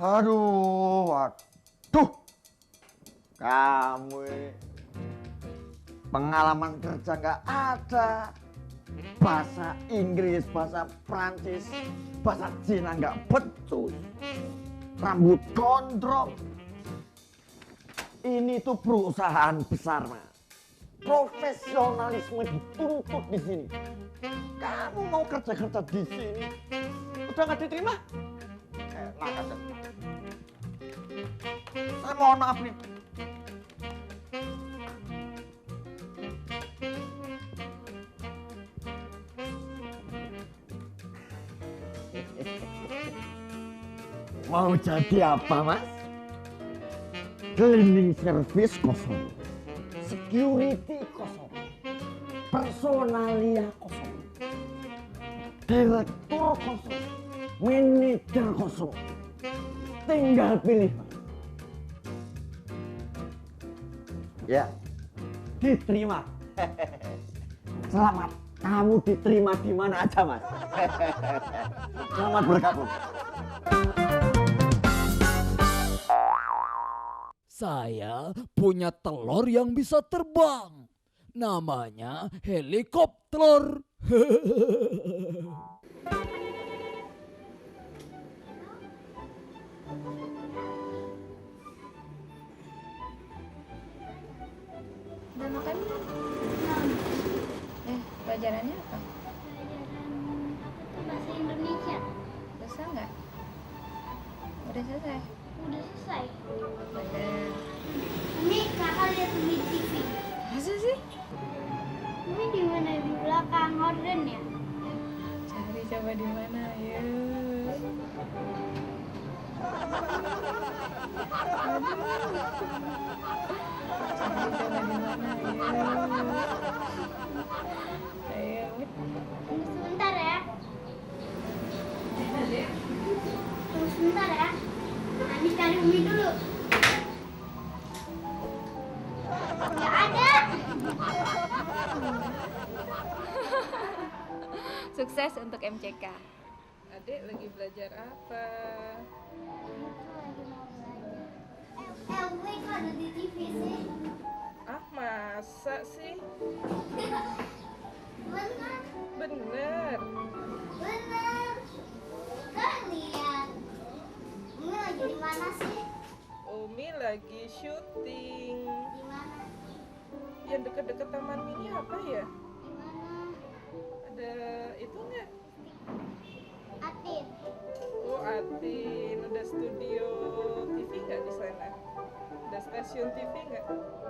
Aduh, waduh, kamu pengalaman kerja nggak ada, bahasa Inggris, bahasa Prancis, bahasa Cina nggak becus, rambut gondrong. Ini tuh perusahaan besar, Mas. Profesionalisme dituntut di sini. Kamu mau kerja di sini, udah nggak diterima? Enak aja. Saya mohon maaf nih. Mau jadi apa, Mas? Cleaning service kosong, security kosong, personalia kosong, direktur kosong, manajer kosong. Tinggal pilih. Ya, diterima. Selamat, kamu diterima di mana aja, Mas. Selamat bergabung. Saya punya telur yang bisa terbang. Namanya helikopter. Udah makan belum? Pelajarannya apa? Pelajaran bahasa Indonesia. Selesai nggak? Udah selesai? Udah selesai. Bener. Ini kakak lihat di TV. Masa sih? Ini di mana, di belakang horden ya? Cari coba di mana, ya. Cari coba di mana, ya. Ayo. Tunggu sebentar ya. Tunggu sebentar ya. Nanti cari Umi dulu. Nggak ada. Sukses untuk MCK. Adik lagi belajar apa? Umi kok ada di TV sih? Ah, masa sih? Benar. Bener. Benar. Kan lihat. Umi lagi di mana sih? Umi lagi syuting. Di mana? Yang deket-deket taman mini apa ya? Di mana? Ada itu nggak? Atin. Oh, Atin. Ada studio TV nggak di sana? Ada stasiun TV nggak?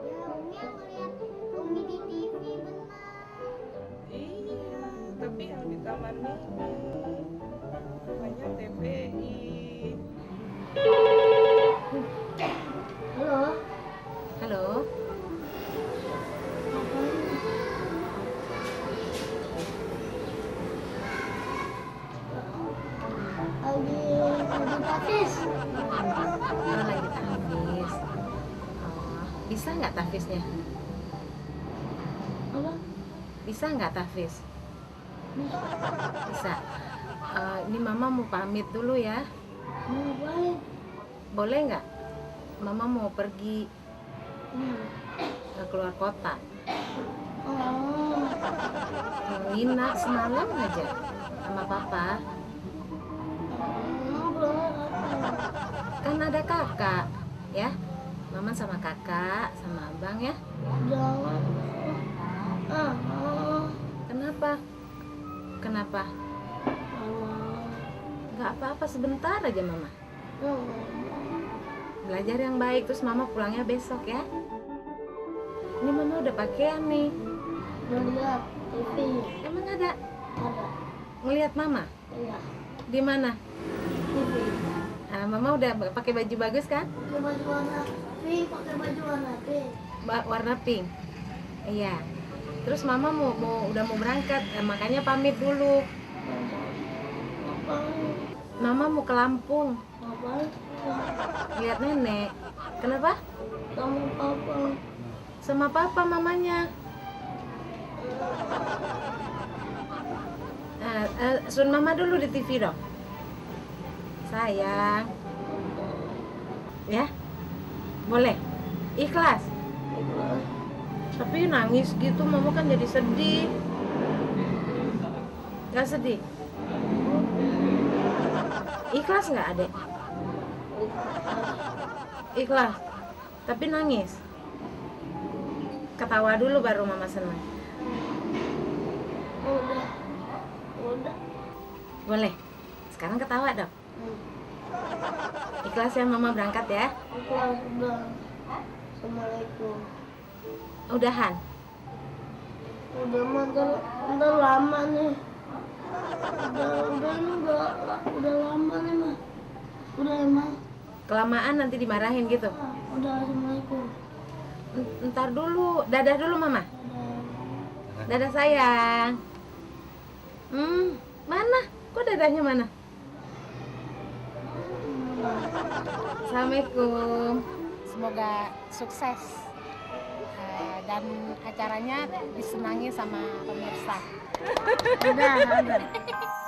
Ya, Umi yang ngeliat Umi di TV benar. Iya, tapi yang di taman mini. Namanya TPI. Halo. Halo. Lagi tapis. Oh, lagi tahfiz. Oh, bisa nggak tahfiznya? Apa? Bisa nggak tahfiz? Bisa. Ini Mama mau pamit dulu ya. Boleh. Boleh nggak? Mama mau pergi keluar kota. Oh. Nginap semalam aja sama Papa. Kan ada kakak, ya. Mama sama kakak, sama abang ya. Jangan. Kenapa? Kenapa? Nggak apa-apa, sebentar aja Mama. Belajar yang baik, terus Mama pulangnya besok ya. Ini Mama udah pakaian nih. Lihat TV. Emang ada? Ada. Ngelihat Mama? Iya. Di mana? TV. Mama udah pakai baju bagus kan? Pakai baju warna pink. Pakai baju warna pink. Warna pink. Iya. Terus Mama udah mau berangkat, makanya pamit dulu. Ngapain? Mama mau ke Lampung. Ngapain? Lihat nenek. Kenapa? Sama papa. Sama papa mamanya. Sun mama dulu di TV dong. Sayang. Ya? Boleh? Ikhlas? Tapi nangis gitu mama kan jadi sedih. Gak sedih? Ikhlas nggak adek? Ikhlas. Tapi nangis. Ketawa dulu baru mama senang. Udah. Boleh? Sekarang ketawa dong. Ikhlas ya mama berangkat ya. Udah. Assalamualaikum. Udahan. Udah mah udah lama nih. Udah lama nih mah. Udah emang. Kelamaan nanti dimarahin gitu. Udah assalamualaikum. Ntar dulu, dadah dulu mama. Dadah sayang. Mana? Kok dadahnya mana? Assalamualaikum. Semoga sukses dan acaranya disenangi sama pemirsa. Dadah.